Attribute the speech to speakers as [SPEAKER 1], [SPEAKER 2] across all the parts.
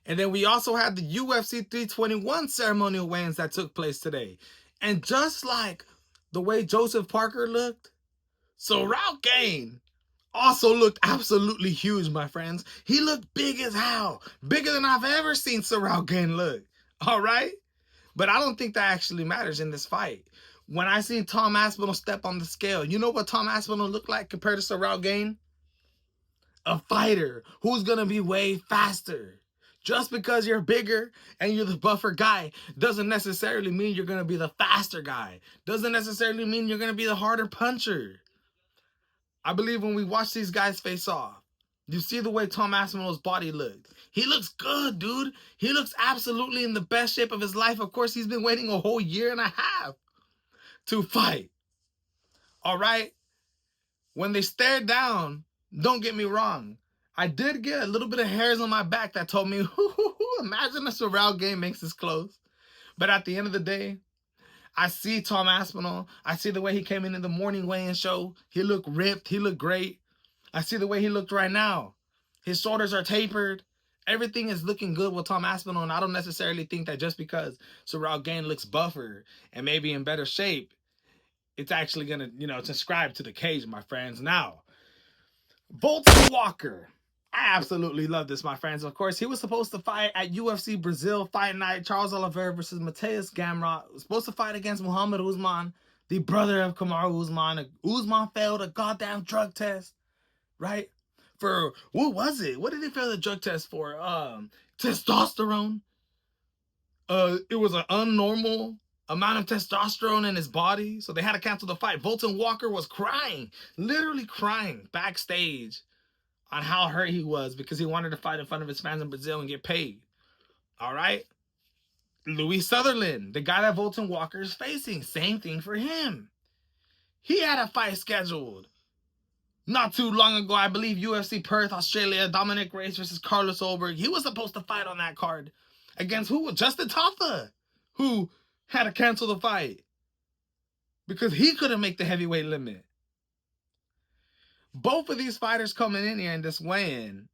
[SPEAKER 1] And then we also had the UFC 321 ceremonial weigh-ins that took place today. And just like the way Joseph Parker looked, Sorrel Gain also looked absolutely huge, my friends. He looked big as hell. Bigger than I've ever seen Sorrel Gain look. All right? But I don't think that actually matters in this fight. When I seen Tom Aspinall step on the scale, you know what Tom Aspinall looked like compared to Sorrel Gain? A fighter who's going to be way faster. Just because you're bigger and you're the buffer guy doesn't necessarily mean you're going to be the faster guy. Doesn't necessarily mean you're going to be the harder puncher. I believe when we watch these guys face off, you see the way Tom Aspinall's body looks. He looks good, dude. He looks absolutely in the best shape of his life. Of course, he's been waiting a whole year and a half to fight. All right? When they stared down, don't get me wrong, I did get a little bit of hairs on my back that told me, imagine a Sorrel game makes this close. But at the end of the day, I see Tom Aspinall. I see the way he came in the morning weigh-in show. He looked ripped. He looked great. I see the way he looked right now. His shoulders are tapered. Everything is looking good with Tom Aspinall, and I don't necessarily think that just because Sorrel Gain looks buffer and maybe in better shape, it's actually going to, subscribe to the cage, my friends. Now, Valter Walker. I absolutely love this, my friends. Of course, he was supposed to fight at UFC Brazil Fight Night. Charles Oliveira versus Mateus Gamrot. Was supposed to fight against Muhammad Usman, the brother of Kamaru Usman. Usman failed a goddamn drug test, right? For, what was it? What did he fail the drug test for? Testosterone. It was an unnormal amount of testosterone in his body, so they had to cancel the fight. Valter Walker was crying, literally crying backstage on how hurt he was because he wanted to fight in front of his fans in Brazil and get paid. All right? Louis Sutherland, the guy that Valter Walker is facing, same thing for him. He had a fight scheduled not too long ago, I believe, UFC Perth, Australia, Dominic Reyes versus Carlos Ulberg. He was supposed to fight on that card against who? Justin Tafa, who had to cancel the fight because he couldn't make the heavyweight limit. Both of these fighters coming in here in this weigh-in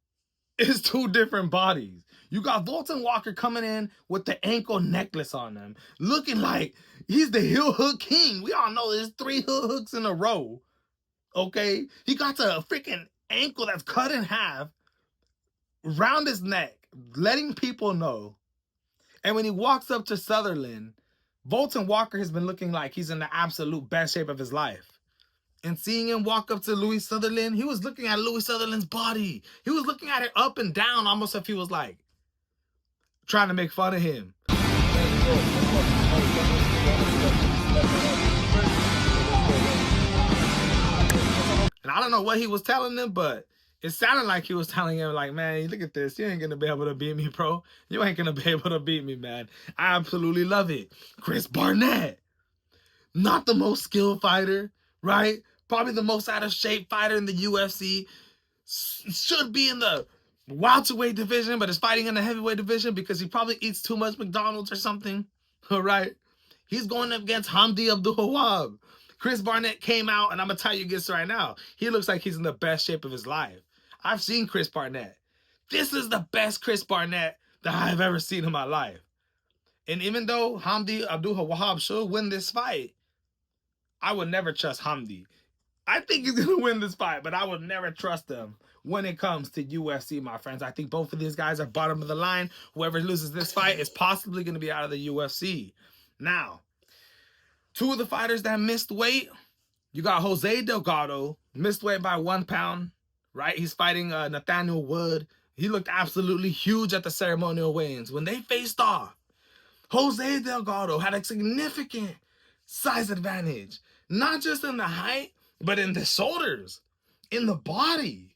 [SPEAKER 1] is two different bodies. You got Valter Walker coming in with the ankle necklace on him, looking like he's the heel hook king. We all know there's 3 heel hooks in a row. Okay? He got the freaking ankle that's cut in half around his neck, letting people know. And when he walks up to Sutherland, Valter Walker has been looking like he's in the absolute best shape of his life. And seeing him walk up to Louis Sutherland, he was looking at Louis Sutherland's body. He was looking at it up and down, almost if he was like trying to make fun of him. And I don't know what he was telling him, but it sounded like he was telling him, like, man, look at this. You ain't going to be able to beat me, bro. You ain't going to be able to beat me, man. I absolutely love it. Chris Barnett, not the most skilled fighter, right? Probably the most out of shape fighter in the UFC. Should be in the welterweight division, but is fighting in the heavyweight division because he probably eats too much McDonald's or something. All right. He's going up against Hamdi Abdul-Wahab. Chris Barnett came out, and I'm going to tell you this right now. He looks like he's in the best shape of his life. I've seen Chris Barnett. This is the best Chris Barnett that I've ever seen in my life. And even though Hamdi Abdul-Wahab should win this fight, I would never trust Hamdi. I think he's going to win this fight, but I would never trust him when it comes to UFC, my friends. I think both of these guys are bottom of the line. Whoever loses this fight is possibly going to be out of the UFC. Now, 2 of the fighters that missed weight, you got Jose Delgado, missed weight by 1 pound, right? He's fighting Nathaniel Wood. He looked absolutely huge at the ceremonial weigh-ins. When they faced off, Jose Delgado had a significant size advantage, not just in the height, but in the shoulders, in the body.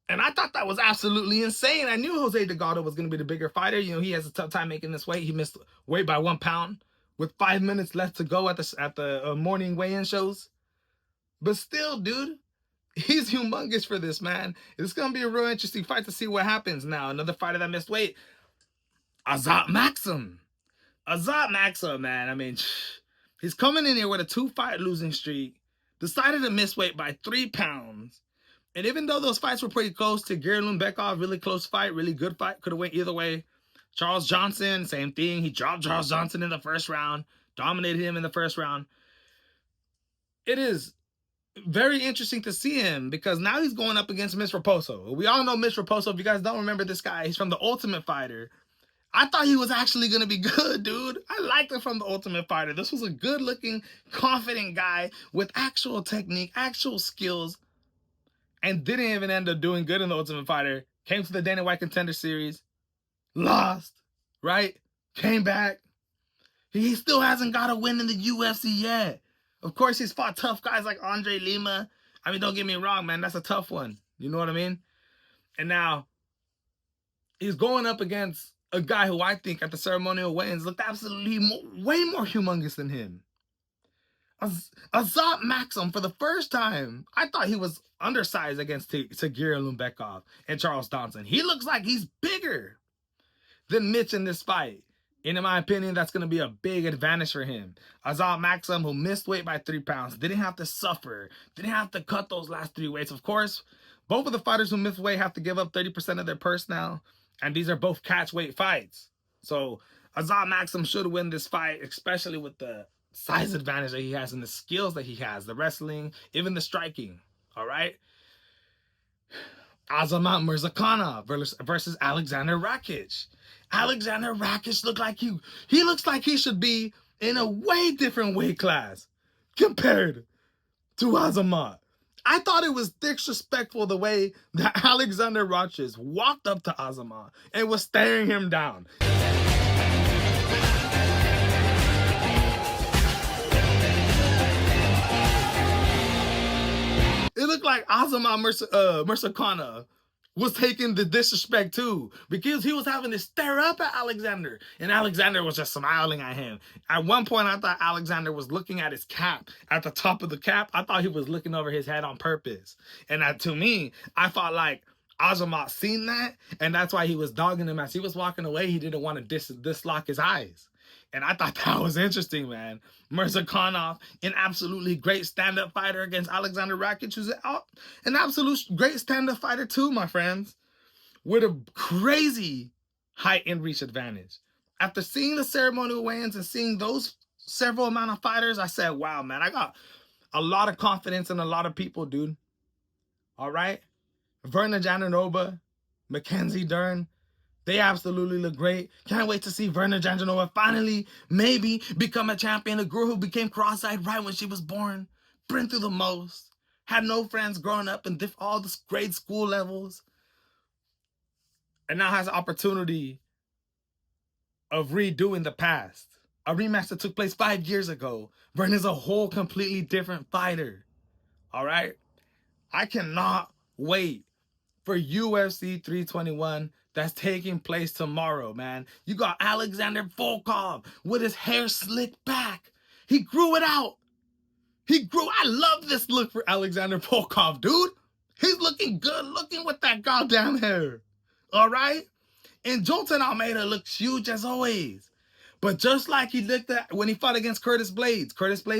[SPEAKER 1] And I thought that was absolutely insane. I knew Jose Delgado was going to be the bigger fighter. You know, he has a tough time making this weight. He missed weight by 1 pound with 5 minutes left to go at the morning weigh-in shows. But still, dude, he's humongous for this, man. It's going to be a real interesting fight to see what happens now. Another fighter that missed weight, Azat Maxim. Azat Maxim, man, I mean, he's coming in here with a 2-fight losing streak, decided to miss weight by 3 pounds, And even though those fights were pretty close, Tagir Lumbekov, really close fight, really good fight, could have went either way. Charles Johnson, same thing. He dropped Charles Johnson in the first round, dominated him in the first round. It is very interesting to see him because now he's going up against Mitch Raposo. We all know Mitch Raposo. If you guys don't remember this guy, he's from The Ultimate Fighter. I thought he was actually going to be good, dude. I liked him from The Ultimate Fighter. This was a good-looking, confident guy with actual technique, actual skills, and didn't even end up doing good in The Ultimate Fighter. Came to the Dana White Contender Series, lost, right? Came back. He still hasn't got a win in the UFC yet. Of course, he's fought tough guys like Andre Lima. I mean, don't get me wrong, man. That's a tough one. You know what I mean? And now he's going up against a guy who I think at the ceremonial weigh-ins looked absolutely way more humongous than him. Azat Maxim, for the first time, I thought he was undersized against Tagir Lumbekov and Charles Johnson. He looks like he's bigger than Mitch in this fight. And in my opinion, that's going to be a big advantage for him. Azat Maxim, who missed weight by 3 pounds, didn't have to suffer, didn't have to cut those last 3 weights. Of course, both of the fighters who missed weight have to give up 30% of their purse now. And these are both catch weight fights. So Azat Maxim should win this fight, especially with the size advantage that he has and the skills that he has, the wrestling, even the striking. All right? Azamat Murzakanov versus Alexander Rakic. Alexander Rakic looks like he should be in a way different weight class compared to Azamat. I thought it was disrespectful the way that Alexander Rakic walked up to Azamat and was staring him down. It looked like Azamat Murzakanov was taking the disrespect too, because he was having to stare up at Alexander, and Alexander was just smiling at him. At one point, I thought Alexander was looking at his cap, at the top of the cap. I thought he was looking over his head on purpose. And to me, I felt like Azamat seen that, and that's why he was dogging him. As he was walking away, he didn't want to dislock his eyes. And I thought that was interesting, man. Murzakanov, an absolutely great stand-up fighter against Alexander Rakic, who's an absolute great stand-up fighter too, my friends, with a crazy height and reach advantage. After seeing the ceremonial weigh-ins and seeing those several amount of fighters, I said, wow, man, I got a lot of confidence in a lot of people, dude. All right? Verna Jandanova, Mackenzie Dern, they absolutely look great. Can't wait to see Verna Jandanova finally, maybe, become a champion. A girl who became cross-eyed right when she was born. Been through the most. Had no friends growing up in all the grade school levels. And now has the opportunity of redoing the past. A rematch that took place 5 years ago. Verna's a whole completely different fighter. All right? I cannot wait for UFC 321 that's taking place tomorrow, man. You got Alexander Volkov with his hair slicked back. He grew it out. I love this look for Alexander Volkov, dude. He's looking good looking with that goddamn hair. All right? And Jolton Almeida looks huge as always. But just like he looked at when he fought against Curtis Blades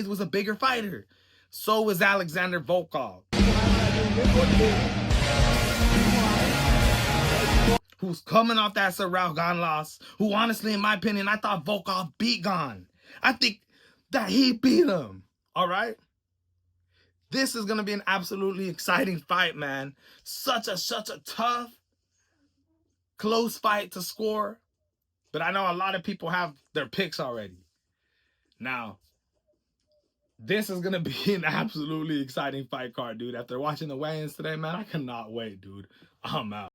[SPEAKER 1] was a bigger fighter. So was Alexander Volkov, who's coming off that Sarau Gane loss, who honestly, in my opinion, I thought Volkov beat Gane. I think that he beat him, all right? This is going to be an absolutely exciting fight, man. Such a tough, close fight to score. But I know a lot of people have their picks already. Now, this is going to be an absolutely exciting fight card, dude. After watching the weigh-ins today, man, I cannot wait, dude. I'm out.